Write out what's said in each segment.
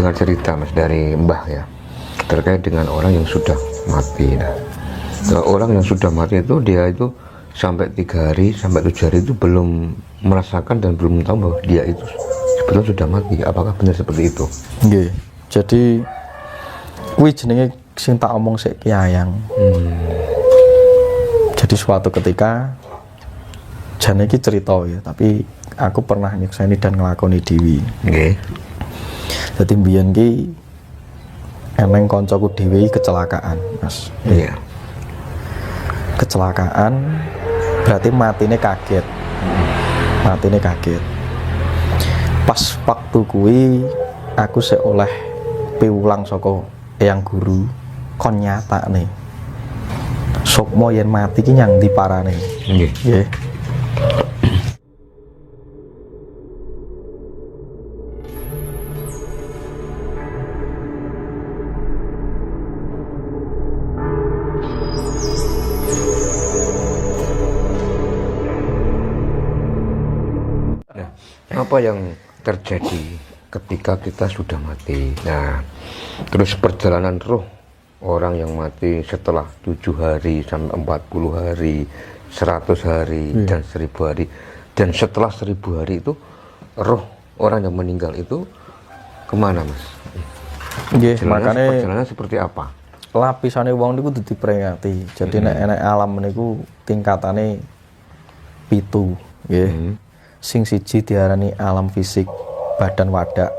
dengar cerita Mas dari Mbah ya terkait dengan orang yang sudah mati. Nah, orang yang sudah mati itu dia itu sampai 3 hari sampai 7 hari itu belum merasakan dan belum tahu bahwa dia itu sebetulnya sudah mati. Apakah benar seperti itu? Nggih. Jadi kuwi jenenge sing tak omong sik Ki Ayang. Jadi suatu ketika jane iki cerita ya, tapi aku pernah nyekseni dan nglakoni dhewe. Nggih. Dadi mbiyen ki eneng kancaku dhewe kecelakaan, Mas. Iya. Kecelakaan berarti matine kaget. Matine kaget. Pas waktu kuwi aku sik oleh piwulang saka eyang guru kon nyatakne. Sukma yen mati ki nyang ndi parane. Nggih. Nggih. Apa yang terjadi ketika kita sudah mati? Nah, terus perjalanan roh orang yang mati setelah 7 hari sampai 40 hari, 100 hari, dan 1000 hari. Dan setelah 1000 hari itu, roh orang yang meninggal itu kemana, Mas? Nggih, makane perjalanan seperti apa? lapisane wong niku kudu diperingati. Jadi nek enek alam niku tingkatane 7, nggih. Sing siji diarani alam fisik, badan wadak.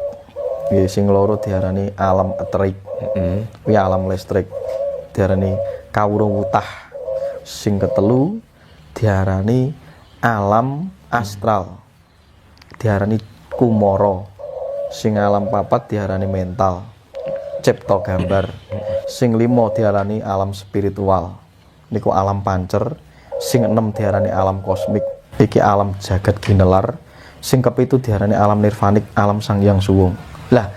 Nggih, sing loro diarani alam eterik. Kuwi alam listrik. Diarani kawruwutah. Sing ketelu diarani alam astral. Diarani kumara. Sing alam papat diarani mental. Cipta gambar. Sing 5 diarani alam spiritual. Niku alam pancer. Sing 6 diarani alam kosmik. Iki alam jagat ginelar. Sing kepitu diarani alam nirvanik, alam sang hyang suwung. Lah,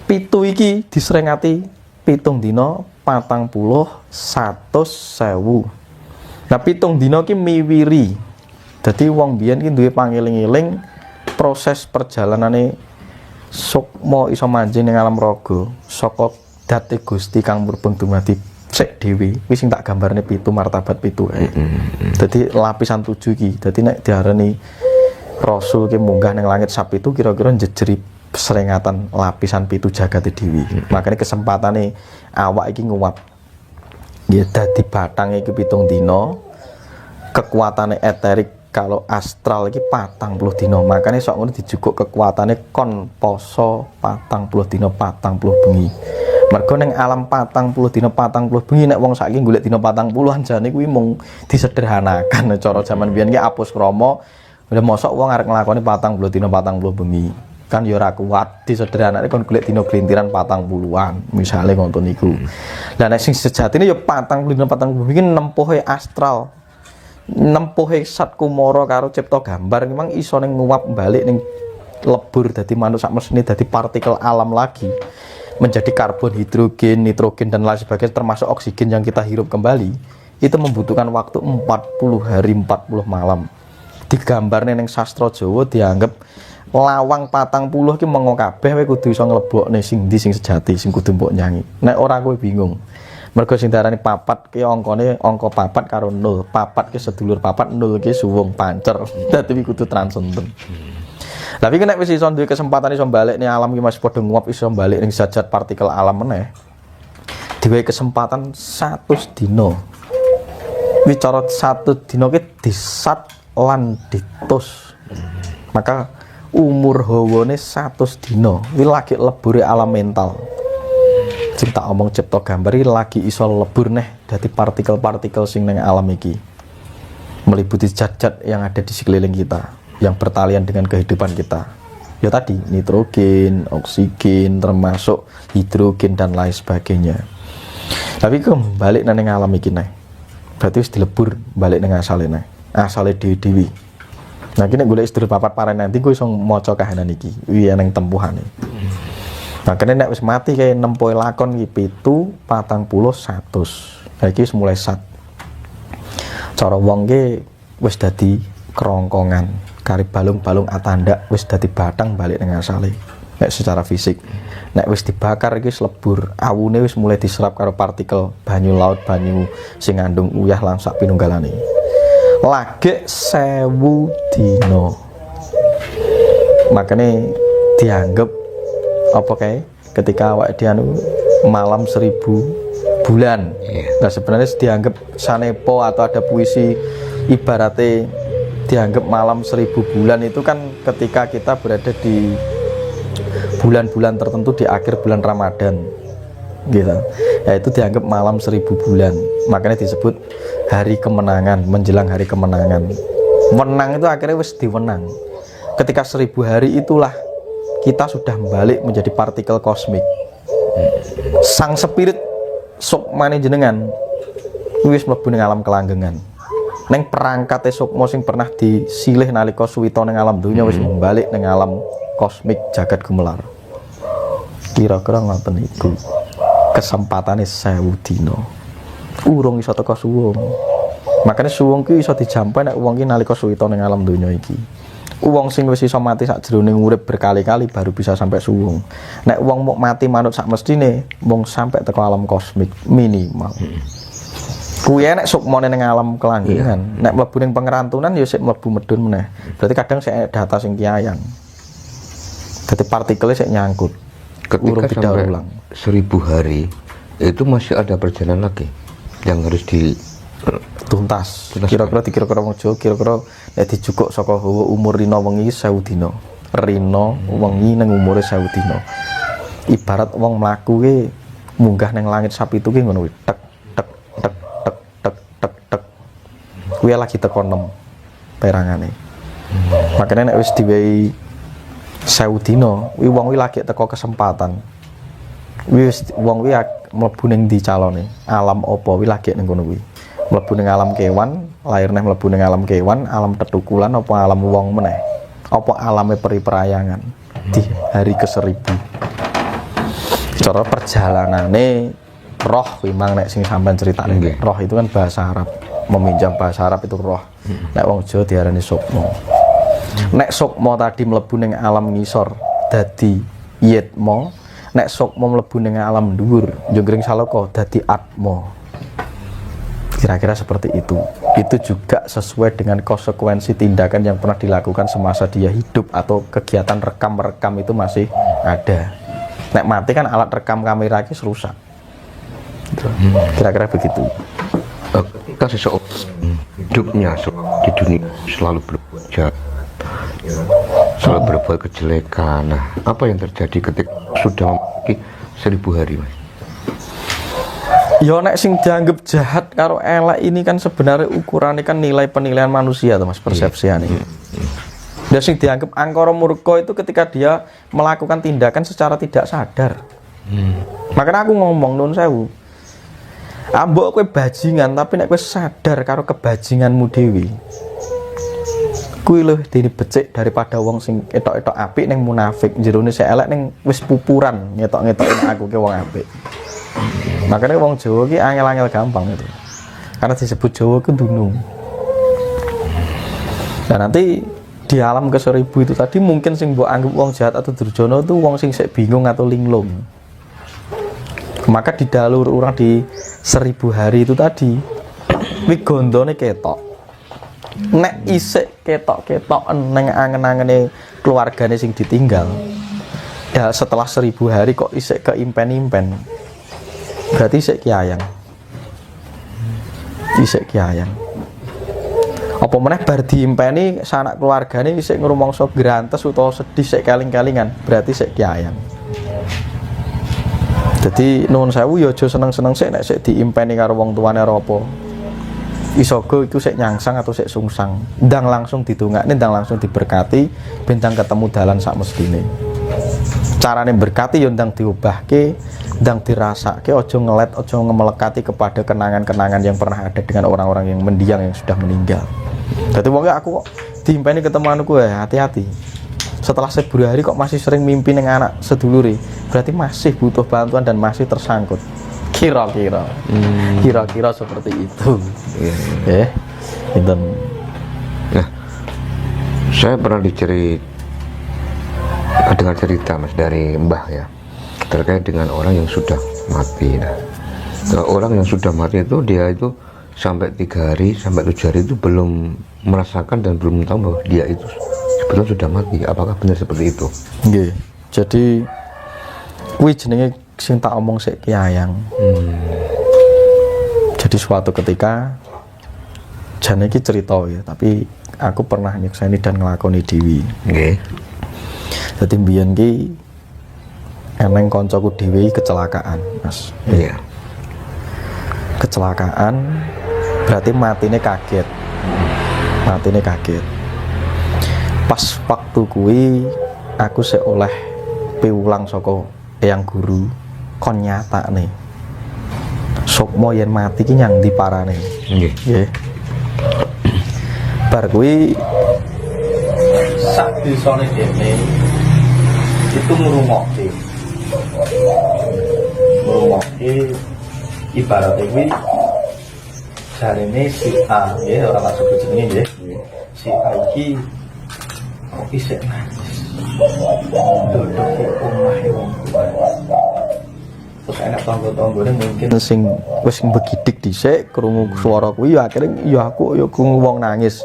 7 iki diserengati 7 dina 40 100.000. Nah, 7 dina iki miwiri. Dadi wong biyen iki duwe pangeling-eling proses perjalanane sukma iso manjing ning alam raga saka date Gusti kang murbeng dumadi sik dhewe. Kuwi sing tak gambarne 7 martabat 7 ae. Dadi lapisan 7 iki. Dadi nek diarani rasul ki munggah ning langit sab itu kira-kira njejeri serengatan lapisan 7 jagate dhewe. Makane kesempatane awak iki nguwap. Ya dadi batang iki 7 dina. Kekuatane eterik kalau astral iki 40 dina. Makane sok ngono dijukuk kekuatane kon poso 40 dina 40 bengi. Mergo ning alam 40 dina 40 bengi nek wong saiki golek dina 40-an jane kuwi mung disederhanakan cara jaman biyen ki apus krama. Lha mosok wong arek nglakoni 40 dina 40 bengi. Kan ya ora kuat disederhanake kon golek dina glintiran 40-an misale ngoten niku. Lah nek sing sejatine ya 40 dina 40 bengi nempuhe astral. Nempuhe Sat Kumara karo cipta gambar memang iso ning nguwap balik ning lebur dadi manuk sak mesine dadi partikel alam lagi. Menjadi karbon, hidrogen, nitrogen dan lain sebagainya termasuk oksigen yang kita hirup kembali itu membutuhkan waktu 40 hari 40 malam. Digambarne ning sastra Jawa dianggap lawang 40 ki mengo kabeh kowe kudu iso nglebokne sing ndi sing sejati sing kudu mbok nyanyi. Nek ora kowe bingung. Mergo sing diarani papat ki angkane angka papat karo 0. Papat ki sedulur papat, 0 ki suwung pancer. Dadi kudu transenden. Tapi nek wis iso duwe kesempatan iso balik ning alam iki masih padha nguap iso balik ning zat-zat partikel alam meneh. Diwehi kesempatan 100 dina. Wicara 1 dina ki disat lan ditus. Maka umur hawane 100 dina. Kuwi lagi lebure alam mental. Sing tak omong cipta gambar iki lagi iso lebur neh dadi partikel-partikel sing ning alam iki. Meliputi zat-zat yang ada di sekeliling kita. Yang bertalian dengan kehidupan kita. Ya tadi nitrogen, oksigen, termasuk hidrogen dan lain sebagainya. Tapi kembali nang alam iki neh. Berarti wis dilebur balik nang asale neh. Asale dhewe-dhewe. Nah iki nek golek sedulur papat paren nanti kowe iso maca kahanan iki. Kuwi eneng tempuhane. Makane nek wis mati kae nempuhe lakon iki 7 40 100. Nah iki wis mulai sat. Cara wong ki wis dadi kerongkongan. Kari balung-balung atanda wis dadi batang balik ning asale nek secara fisik. Nek wis dibakar iki wis lebur, awune wis mulai diserap karo partikel banyu laut, banyu sing ngandung uyah lan sak pinunggalane. Lagek 1000 dina. Makanya dianggap apa kae ketika awak dianu malam 1000 bulan. Nah sebenarnya dianggap sanepo atau ada puisi ibaratnya dianggap malam 1000 bulan itu kan ketika kita berada di bulan-bulan tertentu di akhir bulan Ramadan gitu. Ya itu dianggap malam 1000 bulan. Makanya disebut hari kemenangan, menjelang hari kemenangan. Menang itu akhirnya wis diwenang. Ketika 1000 hari itulah kita sudah balik menjadi partikel kosmik. Sang spirit sok mane jenengan wis mlebu ning alam kelanggengan. Neng perangkate sukma sing pernah disilih nalika suwita ning alam dunya wis balik ning alam kosmik jagat gumelar. Kira-kira ngoten iku. Kesempatane 1000 dina. Urung iso teka suwung. Makane suwung ki iso dijampai nek wong ki nalika suwita ning alam dunya iki. Wong sing wis iso mati sak jroning urip berkali-kali baru bisa sampai suwung. Nek wong mau mati manut sak mestine mung sampai teko alam kosmik minimal. Kuwi nek sukmane ning alam kelanggengan. Nek mlebu ning pengerantunan ya sik mlebu medun meneh. Berarti kadang sik data sing kiayang. Dadi partikelnya sik nyangkut. Ketika sampai 1000 hari itu masih ada perjalanan lagi yang harus tuntas. Kira-kira dikira-kira wong Jawa kira-kira nek dijukuk saka hawa umur rina wengi 1000 dina. Rina wengi ning umure 1000 dina. Ibarat wong mlaku ki munggah ning langit sapitu ki ngono kuwi. Tek tek tek tek tek tek tek. Kuwi lagi teko 6 perangane. Makanya nek wis diwehi 1000 dina, kuwi wong kuwi lagi teko kesempatan. Wis wong kuwi mlebu ning ndi calone? Alam apa kuwi lagi ning kono kuwi. Mlebu ning alam kewan, lahir neh mlebu ning alam kewan, alam tetukulan apa alam wong meneh? Apa alame peri-perayangan di hari ke-1000. Cara perjalanane roh kuwi mang nek sing sampean critane. Roh itu kan bahasa Arab. Meminjam bahasa Arab itu roh. Nek wong Jawa diarani sukma. Nek sukma tadi mlebu ning alam ngisor dadi yitma, nek sukma mlebu ning alam dhuwur njungkring salaka dadi atma. Kira-kira seperti itu. Itu juga sesuai dengan konsekuensi tindakan yang pernah dilakukan semasa dia hidup atau kegiatan rekam-rekam itu masih ada. Nek mati kan alat rekam kamera ki rusak. Kira-kira begitu. Ketika seseorang hidupnya di dunia selalu berbuat jahat, selalu berbuat kejelekan. Nah, apa yang terjadi ketika sudah memiliki 1000 hari, Mas? Ya nek sing dianggap jahat karo elek ini kan sebenarnya ukurannya kan nilai penilaian manusia tuh Mas, persepsiane. Dan sing dianggap angkara murka itu ketika dia melakukan tindakan secara tidak sadar. Makanya aku ngomong nun sewu. Ambok kowe bajingan tapi nek kowe sadar karo kebajinganmu dhewe. Kuwi lho dene becik daripada wong sing etok-etok apik ning munafik, jerone sik elek ning wis pupuran ngetok-ngetokin aku ke wong apik. Makanya wong Jawa ki angel-angel gampang itu. Karena disebut Jawa ke dunung. Dan nanti di alam ke-1000 itu tadi mungkin sing mbok anggap wong jahat atau durjana itu wong sing sik bingung atau linglung. Maka di dalur orang di 1000 hari itu tadi wi gondone ketok. Nek isik ketok-ketok neng angen-angene keluargane sing ditinggal. Dan setelah 1000 hari kok isik keimpen-impen. Berarti isik kiayang. Isik kiayang. Apa meneh bar diimpeni sanak keluargane isik ngrumangsa grantes utawa sedih sik keling-kelingan, berarti sik kiayang. Jadi nuwun sewu ya aja seneng-seneng sik nek sik diimpeni karo wong tuane apa. Isogo itu sik nyangsang atau sik sungsang. Ndang langsung ditungakne, ndang langsung diberkati, bentang ketemu dalan sak mestine. Carane berkati ya ndang diubahke, ndang dirasake, aja ngelet, aja ngemelekati kepada kenangan-kenangan yang pernah ada dengan orang-orang yang mendiang yang sudah meninggal. Jadi wong aku kok diimpeni ketemu anakku ya, hati-hati. Setelah 1000 hari kok masih sering mimpi dengan anak seduluri, berarti masih butuh bantuan dan masih tersangkut. Kira-kira seperti itu. Itu. Nah, saya pernah dengar cerita Mas dari Mbah ya. terkait dengan orang yang sudah mati. Nah, kalau orang yang sudah mati itu dia itu sampai 3 hari sampai 7 hari itu belum merasakan dan belum tahu bahwa dia itu sebetulnya sudah mati. Apakah benar seperti itu? Nggih. Jadi kuwi jenenge sing tak omong sik Ki Ayang. Jadi suatu ketika jane iki cerita ya, tapi aku pernah nyekseni dan nglakoni dhewe. Nggih. Dadi mbiyen ki eneng koncoku dhewe kecelakaan, Mas. Iya. Kecelakaan berarti matine kaget. Matine kaget. Pas waktu kuwi aku sik oleh piwulang saka eyang guru kon nyatakne. Sukma yen mati ki nyang ndi parane. Nggih. Nggih. Bar kuwi sak desane dene itu ngrungokke ibaratnya kuwi jarene si A ya ora tak sebut jenenge nggih. Si A iki kok isih nangis. Dodoke omahe wong tuwa. Terus enak tangga-tanggane mungkin sing wis begidik dhisik krungu swara kuwi ya akhire ya aku ya krungu wong nangis.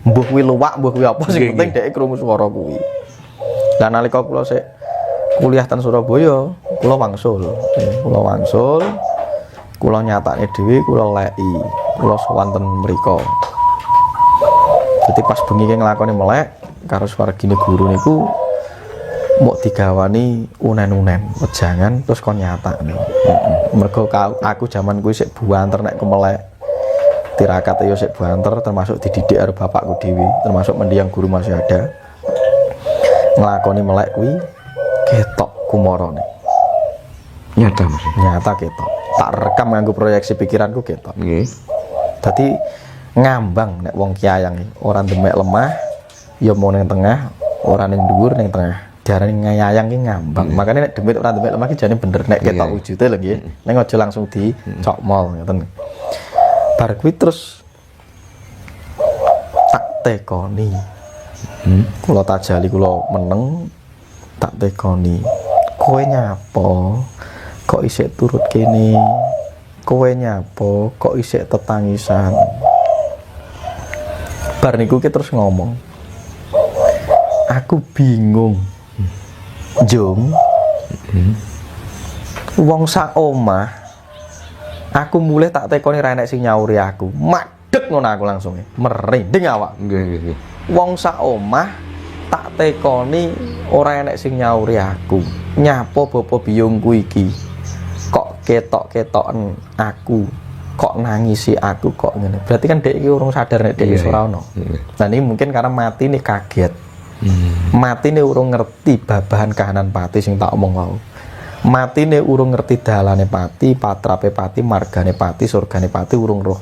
Mbuh kuwi luwak, mbuh kuwi apa sing penting dhek krungu swara kuwi. Lah nalika kula sik kuliah ten Surabaya, kula wangsul. Kula nyatakne dhewe, kula leki, kula sowan ten mriko. Jadi pas bengi nglakoni melek karo swargine guru niku mok digawani unen-unen, wejangan terus kon nyatakne. Mergo aku jaman kuwi sik buanter nek kemelek. Tirakat yo sik buanter termasuk dididik karo bapakku dhewe, termasuk mendiang guru masih ada. Nglakoni melek kuwi ketok kumorone. Nyata maksudnya. Nyata ketok. Tak rekam nganggo proyeksi pikiranku ketok. Nggih. Dadi ngambang nek wong Ki Ayang iki, ora demek lemah, ya mau ning tengah, ora ning dhuwur ning tengah. Diarani ngayang ki ngambang. Makane nek demit ora demek lemah ki jane bener nek ketok wujude lho nggih. Ning aja langsung dicokmol ngoten. Bar kuwi terus tak tekoni. Kula tajali kula meneng tak tekoni. Kowe nyapa? Kok isik turut kene? Kowe nyapa? Kok isik tetangisan? Bar niku ki terus ngomong. Aku bingung. Jung. Wong sak omah. Aku mulai tak tekoni ra enek sing nyauri aku. Madeg ngono aku langsung merinding awak. Nggih. Wong sak omah tak tekoni ora enek sing nyauri aku. Nyapa bapa biyungku iki? Kok ketok-ketoken aku? Kok nangisi aku kok ngene? Berarti kan dhek iki urung sadar nek dhek wis ora ono. Nah ini mungkin karena mati nih kaget. Mati nih urung ngerti babahan kahanan pati sing tak omong wau. Mati nih urung ngerti dalane pati, patrape pati, margane pati, surgane pati urung roh.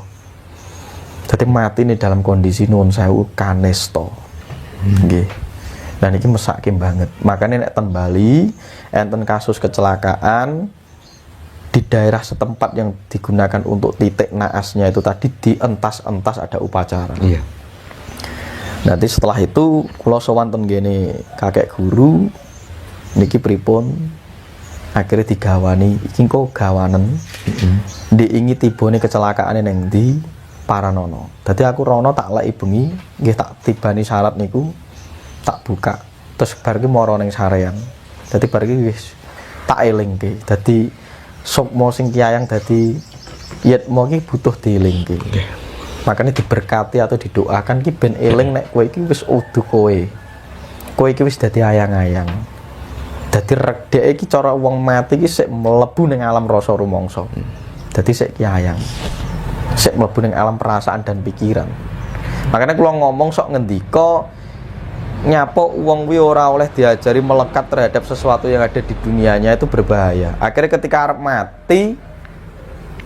Jadi mati nih dalam kondisi nuwun sewu kanesta. Nggih. Dan ini mesake banget. Makanya nek ten Bali enten kasus kecelakaan di daerah setempat yang digunakan untuk titik naasnya itu tadi dientas-entas ada upacara. Iya. Nanti setelah itu kula sowan ten gene kakek guru niki pripun akhirnya digawani iki kok gawanen diingi tibane kecelakaane ning ndi Paranono. Dadi aku rono tak leki bengi nggih tak tibani syarat niku tak buka terus bar ki mara ning sarean. Dadi bar ki wis tak elingke. Dadi sukma sing Ki Ayang dadi yetmo ki butuh dielingke. Makanya diberkati atau didoakan ki ben eling nek kowe iki wis udu kowe. Kowe iki wis dadi ayang-ayang. Dadi redhek iki cara wong mati iki sik mlebu ning alam rasa rumangsa. Dadi sik Ki Ayang. Sik mlebu ning alam perasaan dan pikiran. Makanya kula ngomong sok ngendika nyapa wong kuwi ora oleh diajari melekat terhadap sesuatu yang ada di dunianya itu berbahaya. Akhirnya ketika arep mati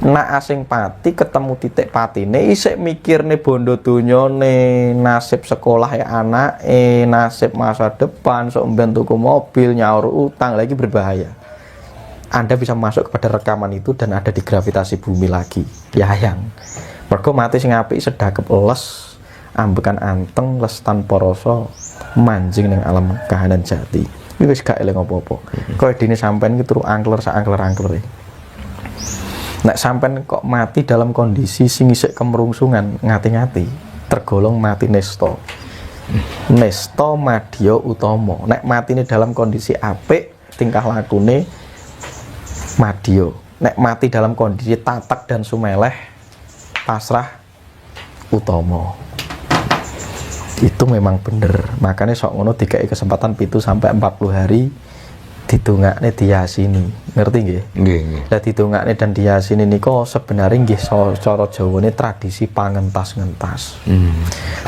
nak asing pati ketemu titik patine isik mikirne bondo donyane, nasib sekolah anake, nasib masa depan, sok mben tuku mobil, nyaur utang lagi berbahaya. Anda bisa masuk kepada rekaman itu dan ada di gravitasi bumi lagi. Ya yang. Mergo mati sing apik sedakep les, ambekan anteng les tanpa rasa manjing ning alam kahanan jati. Iki wis gak eling apa-apa. Kowe dene sampean iki turu angler sak angler-anglere. Nek sampean kok mati dalam kondisi sing isih kemerungsungan, ngati-ngati, tergolong mati nesta. Nesta madya utama. Nek matine dalam kondisi apik, tingkah lakune madya. Nek mati dalam kondisi tatak dan sumeleh, pasrah utama. Itu memang bener. Makanya sok ngono dikai kesempatan 7 sampai 40 hari didongakne diyasini. Ngerti nggih? Nggih. Lah didongakne dan diyasini niku sebenarnya nggih cara Jawane tradisi pangentas-ngentas.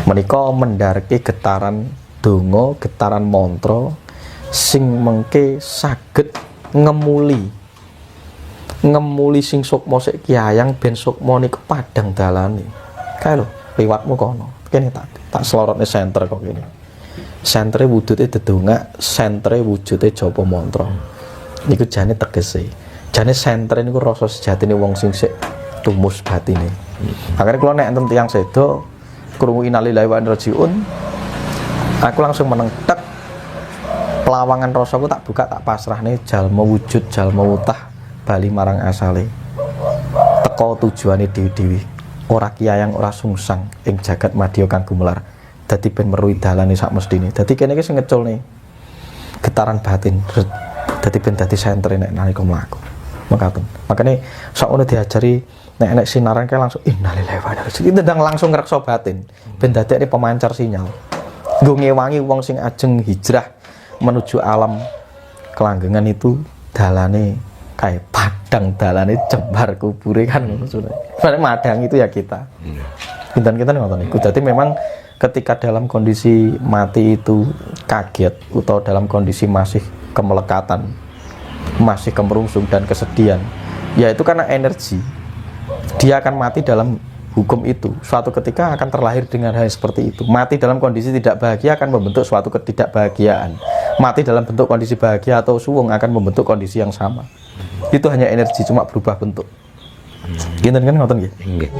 Menika mendharke getaran donga, getaran mantra sing mengke saged ngemuli sing sukma sik kiyayang ben sukma niku padang dalane. Kae lho, liwatmu kono. Kene tak selorotne senter kok kene. Sentere wujude dedongak, sentere wujude japa mantra. Niku jane tegese. Jane sentere niku rasa sejatine wong sing sik tumus batine. Akhire kula nek enten tiyang sedo krungu innalillahi wa inna ilaihi raji'un, aku langsung menengtek pelawangan rasaku tak buka tak pasrahne jalma wujud jalma utah bali marang asale. Teka tujuane dewi-dewi. Ora kiyayang ora sungsang ing jagat madya kang gumelar. Dadi ben meruhi dalane sak mestine. Dadi kene iki sing ngeculne getaran batin. Dadi ben dadi sentre nek nalika mlaku. Mekaten. Makane sok ngono diajari nek sinaran kae langsung innalillahi wa inna ilaihi raji'un. Ndang langsung ngrekso batin. Ben dadekne pemancar sinyal. Nggo ngewangi wong sing ajeng hijrah menuju alam kelanggengan itu dalane kayak padang, dalane jembar kubure kan ngono sudah. Padahal madang itu ya kita. Kita ngoten niku. Dadi memang ketika dalam kondisi mati itu kaget atau dalam kondisi masih kemelekatan, masih kemerungsung dan kesedihan, ya itu karena energi. Dia akan mati dalam hukum itu. Suatu ketika akan terlahir dengan hal seperti itu. Mati dalam kondisi tidak bahagia akan membentuk suatu ketidakbahagiaan. Mati dalam bentuk kondisi bahagia atau suwung akan membentuk kondisi yang sama. Itu hanya energi, cuma berubah bentuk. Gini kan ngoten nggih? Nggih.